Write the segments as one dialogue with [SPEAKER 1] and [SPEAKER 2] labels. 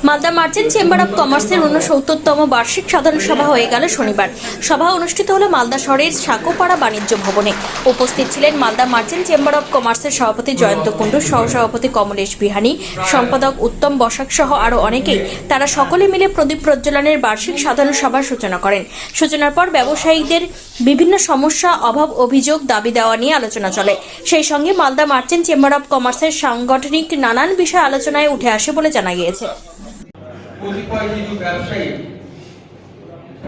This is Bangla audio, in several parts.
[SPEAKER 1] মালদা মার্চেন্ট চেম্বার অব কমার্সের 69তম বার্ষিক সাধারণ সভা হয়ে গেল শনিবার। সভা অনুষ্ঠিত হলো মালদা শহরের সাকোপাড়া বাণিজ্য ভবনে। উপস্থিত ছিলেন মালদা মার্চেন্ট চেম্বার অব কমার্সের সভাপতি জয়ন্ত কুণ্ডু, সহসভাপতি কমলেশ বিহানি, সম্পাদক উত্তম বসাক সহ আরও অনেকেই। তারা সকলে মিলে প্রদীপ প্রজ্বলনের বার্ষিক সাধারণ সভার সূচনা করেন। সূচনার পর ব্যবসায়ীদের বিভিন্ন সমস্যা, অভাব, অভিযোগ, দাবি দেওয়া নিয়ে আলোচনা চলে। সেই সঙ্গে মালদা মার্চেন্ট চেম্বার অব কমার্সের সাংগঠনিক নানান বিষয় আলোচনায় উঠে আসে বলে জানা গিয়েছে।
[SPEAKER 2] কতিপয় কিছু ব্যবসায়ী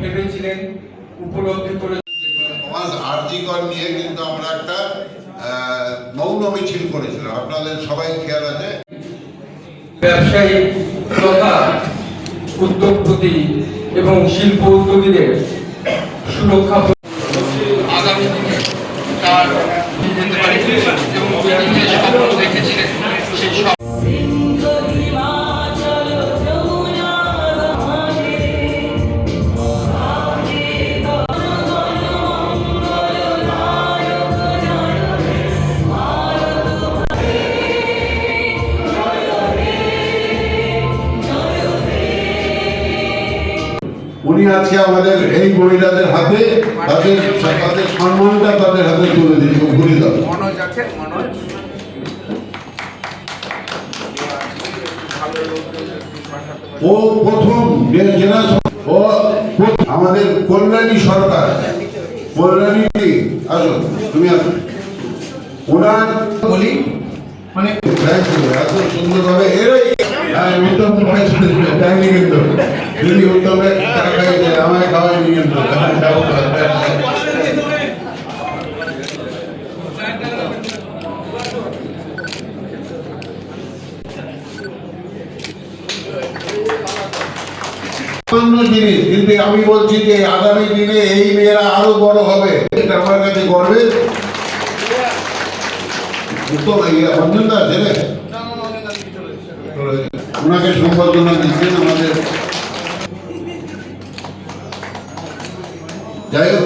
[SPEAKER 2] ভেবেছিলেন, উপলব্ধি করে
[SPEAKER 3] আরজিকর নিয়ে কিন্তু আমরা একটা মৌন মিছিল করেছিলাম, আপনাদের সবাই খেয়াল আছে।
[SPEAKER 2] ব্যবসায়ী তথা উদ্যোগপতি এবং শিল্প উদ্যোগীদের সুরক্ষা আগামী দিনে তার এবং স্বপ্ন দেখেছিলেন সেই সব
[SPEAKER 3] উনি আজকে আমাদের এই মহিলাদের হাতে তাদের সম্মানটা তাদের হাতে তুলে দিয়েছে। ভুলে দাও
[SPEAKER 2] মনোজ আছে, মনোজ
[SPEAKER 3] ও প্রথম জেলা ও আমাদের কল্যাণী সরকার, কল্যাণী আসো তুমি আসো, ওনার
[SPEAKER 2] বলি মানে
[SPEAKER 3] এত সুন্দরভাবে এরাই উত্তম দেয়নি কিন্তু যদি উত্তমে আমায় খাওয়াইনি কিন্তু জিনিস। কিন্তু আমি বলছি যে আগামী দিনে এই মেয়েরা আরো বড় হবে, এটা আমার কাছে গর্বের। অঞ্জনদা ছেলে ওনাকে সম্বর্ধনা দিচ্ছেন আমাদের। যাই হোক,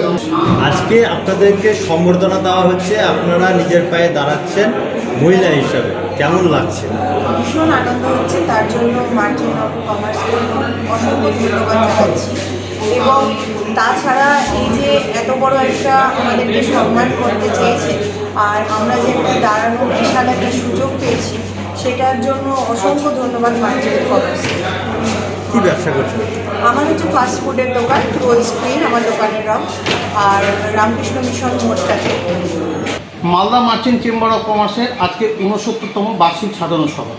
[SPEAKER 4] আজকে আপনাদেরকে সম্বর্ধনা দেওয়া হচ্ছে, আপনারা নিজের পায়ে দাঁড়াচ্ছেন মহিলা হিসাবে, কেমন লাগছে?
[SPEAKER 5] ভীষণ আনন্দ হচ্ছে, তার জন্য মার্চেন্ট অব কমার্সকে অসংখ্য ধন্যবাদ জানাচ্ছি। এবং তাছাড়া এই যে এত বড় একটা আমাদেরকে সম্মান করতে চেয়েছে আর আমরা যে দাঁড়ানোর বিশাল একটা সুযোগ পেয়েছি, সেটার জন্য অসংখ্য ধন্যবাদ মার্চেন্ট কমার্সকে।
[SPEAKER 4] কী ব্যবসা করছেন?
[SPEAKER 5] আমার হচ্ছে ফাস্ট ফুডের দোকান, গোল স্ক্রিন আমার দোকানের নাম, আর রামকৃষ্ণ মিশন মোড়টাতে।
[SPEAKER 6] মালদা মার্চেন্ট চেম্বার অব কমার্সের আজকে 69তম বার্ষিক সাধারণ সভা।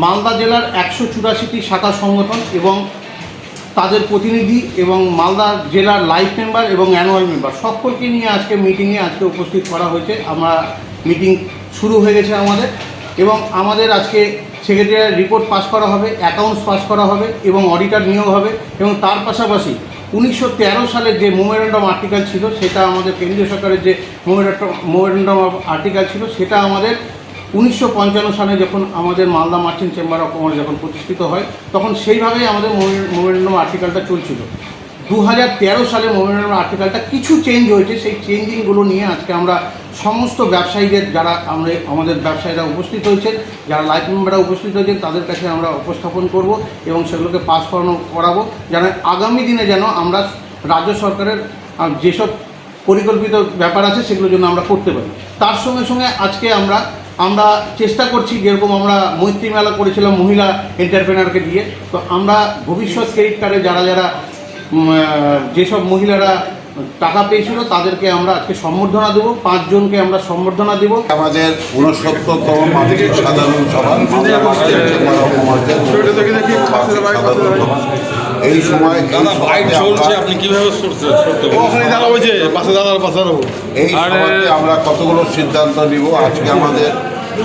[SPEAKER 6] মালদা জেলার 184টি শাখা সংগঠন এবং তাদের প্রতিনিধি এবং মালদা জেলার লাইফ মেম্বার এবং অ্যানুয়াল মেম্বার সকলকে নিয়ে আজকে মিটিংয়ে উপস্থিত করা হয়েছে। আমরা মিটিং শুরু হয়ে গেছে আমাদের, এবং আমাদের আজকে সেক্রেটারিয়াল রিপোর্ট পাস করা হবে, অ্যাকাউন্টস পাস করা হবে এবং অডিটর নিয়োগ হবে। এবং তার পাশাপাশি 1913 সালের যে মেমোরেন্ডাম আর্টিকেল ছিল, সেটা আমাদের কেন্দ্রীয় সরকারের যে মেমোরেন্ডাম আর্টিকেল ছিল, সেটা আমাদের 1955 সালে যখন আমাদের Malda merchant chamber of commerce যখন প্রতিষ্ঠিত হয়, তখন সেইভাবেই আমাদের মেমোরেন্ডাম আর্টিকেলটা চলছিল। 2013 সালে মেমোরেন্ডাম আর্টিকেলটা কিছু চেঞ্জ হয়েছে, সেই চেঞ্জিংগুলো নিয়ে আজকে আমরা সমস্ত ব্যবসায়ীদের, যারা আমাদের ব্যবসায়ীরা উপস্থিত হয়েছেন, যারা লাইফ মেম্বাররা উপস্থিত হয়েছেন, তাদের কাছে আমরা উপস্থাপন করব এবং সেগুলোকে পাস করাবো, যেন আগামী দিনে যেন আমরা রাজ্য সরকারের যেসব পরিকল্পিত ব্যাপার আছে সেগুলো যেন আমরা করতে পারি। তার সঙ্গে সঙ্গে আজকে আমরা চেষ্টা করছি, যেরকম আমরা মৈত্রী মেলা করেছিলাম মহিলা এন্টারপ্রেনারকে দিয়ে, তো আমরা ভবিষ্যৎ ক্রেডিট কার্ডে যারা যেসব মহিলারা টাকা পেয়েছিল তাদেরকে আমরা আজকে সম্বর্ধনা দেবো। 5 জনকে আমরা সম্বর্ধনা দেব।
[SPEAKER 3] আমাদের 69তম মার্চেন্ট সাধারণ সভা, এই সময়
[SPEAKER 7] আপনি কিভাবে
[SPEAKER 3] এই সভাতে আমরা কতগুলো সিদ্ধান্ত নিব। আজকে আমাদের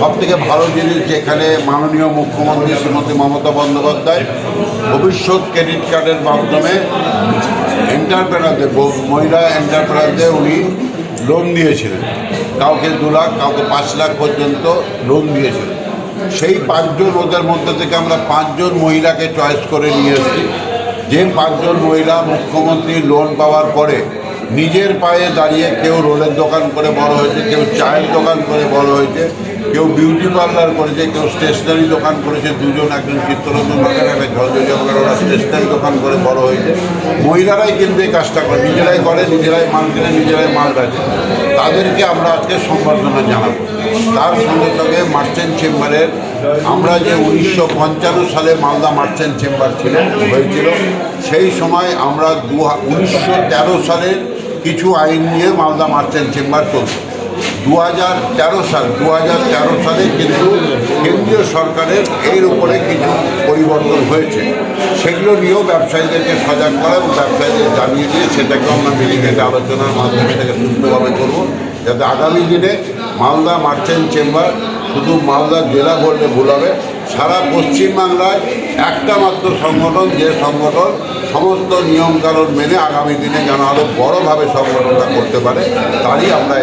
[SPEAKER 3] সবথেকে ভালো জিনিস, যেখানে মাননীয় মুখ্যমন্ত্রী শ্রীমতী মমতা বন্দ্যোপাধ্যায় ভবিষ্যৎ ক্রেডিট কার্ডের মাধ্যমে এন্টারপ্রেনারদের, মহিলা এন্টারপ্রেনারদের উনি লোন দিয়েছিলেন। কাউকে 2 লাখ, কাউকে 5 লাখ পর্যন্ত লোন দিয়েছিলেন। সেই 5 জন, ওদের মধ্যে থেকে আমরা 5 জন মহিলাকে চয়েস করে নিয়ে এসেছি। যে 5 জন মহিলা মুখ্যমন্ত্রী লোন পাওয়ার পরে নিজের পায়ে দাঁড়িয়ে, কেউ রোলের দোকান করে বড় হয়েছে, কেউ চায়ের দোকান করে বড় হয়েছে, কেউ বিউটি পার্লার করেছে, কেউ স্টেশনারি দোকান করেছে। 2 জন, একজন চিত্তরঞ্জন বাগান, একটা ঝলঝলিয়া টেক্সটাইল দোকান করে বড় হয়েছে। মহিলারাই কিন্তু এই কাজটা করে, নিজেরাই করে, নিজেরাই মাল কিনে, নিজেরাই মাল বেচে। তাদেরকে আমরা আজকে সম্বর্ধনা জানাবো। তার সঙ্গে সঙ্গে মার্চেন্ট চেম্বারের আমরা যে 1955 সালে মালদা মার্চেন্ট চেম্বার হয়েছিল, সেই সময় আমরা 1913 সালের কিছু আইন নিয়ে মালদা মার্চেন্ট চেম্বার চলত। 2013 সালে কিন্তু কেন্দ্রীয় সরকারের এর উপরে কিছু পরিবর্তন হয়েছে। সেগুলো নিয়েও ব্যবসায়ীদেরকে সজাগ করা এবং ব্যবসায়ীদের জানিয়ে দিয়ে সেটাকে আমরা মিলিমিশে আলোচনার মাধ্যমে থেকে সুস্থভাবে করব, যাতে আগামী দিনে মালদা মার্চেন্ট চেম্বার শুধু মালদা জেলা বললে ভুল হবে, সারা পশ্চিমবাংলায় একটা মাত্র সংগঠন, যে সংগঠন সমস্ত নিয়মকানুন মেনে আগামী দিনে যেন আরও বড়োভাবে সংগঠনটা করতে পারে, তারই আমরা